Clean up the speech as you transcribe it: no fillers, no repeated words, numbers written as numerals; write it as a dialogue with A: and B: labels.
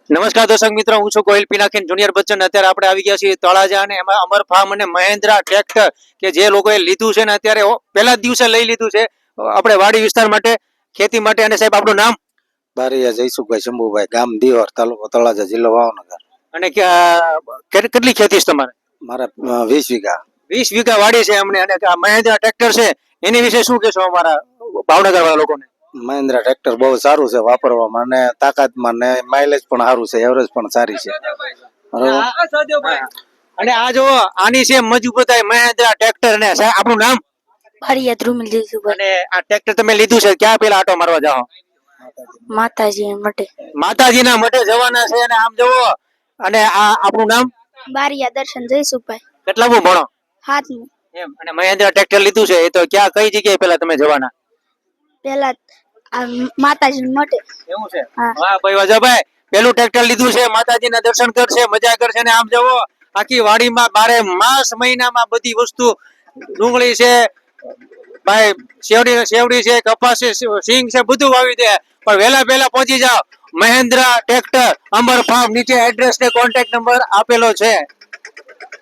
A: નમસ્કાર દર્શક મિત્રો, હું છું કોહિલ પિનાકીન જુનિયર બચ્ચન. અત્યારે આપણે આવી ગયા છીએ તળાજા અને એમાં અમર ફાર્મ અને મહેન્દ્રા ટ્રેક્ટર કે જે લોકોએ લીધું છે ને અત્યારે પહેલા જ દિવસે લઈ લીધું છે આપણે વાડી વિસ્તાર માટે, ખેતી માટે. અને સાહેબ આપણું નામ
B: બારૈયા જયસુખભાઈ શંભુભાઈ, ગામ દિયોર, તાલુકો તળાજા, જિલ્લો ભાવનગર.
A: અને કેટલી ખેતી છે તમારે?
B: મારે 20 વીઘા.
A: 20 વીઘા વાડી છે અમને. અને આ મહેન્દ્રા ટ્રેક્ટર છે એની વિશે શું કહેશો અમારા ભાવનગર વાળા લોકોને?
B: મહિન્દ્રા ટ્રેક્ટર બહુ સારું છે વાપરવામાં, અને તાકાતમાં ને માઇલેજ પણ સારું છે, એવરેજ પણ સારી છે. બરોબર.
A: અને આ જો આની છે મજબૂતાઈ મહેન્દ્રા ટ્રેક્ટર. ને સાહેબ આપણું નામ?
C: બારિયા ધ્રુમિલ જયસુભાઈ.
A: અને આ ટ્રેક્ટર તમે લીધું છે ક્યાં પેલા આટો મારવા જાઓ?
C: માતાજી માટે.
A: માતાજીના મઠે જવાના છે. અને આમ જુઓ. અને આ આપણું નામ?
C: બારિયા દર્શન જયસુભાઈ.
A: કેટલામું ભણો?
C: 7મું.
A: એમ. અને મહેન્દ્રા ટ્રેક્ટર લીધું છે એ તો ક્યાં કઈ જગ્યાએ પેલા તમે જવાના?
C: પેલા આ માતાજી માટે.
A: એવું છે?
C: હા.
A: વાહ ભાઈ વાહ. ભાઈ પેલું ટ્રેક્ટર લીધું છે, માતાજીના દર્શન કરશે, મજા કરશે. ને આમ જુઓ આખી વાડીમાં 12 માસ મહિનામાં બધી વસ્તુ, ડુંગળી છે ભાઈ, શેવડી છે, કપાસ છે, સિંગ છે, બધું વાવી દે. પણ વહેલા પહેલા પહોંચી જાઓ મહેન્દ્રા ટ્રેક્ટર, અમર ફાર્મ. નીચે એડ્રેસ ને કોન્ટેક્ટ નંબર આપેલો છે.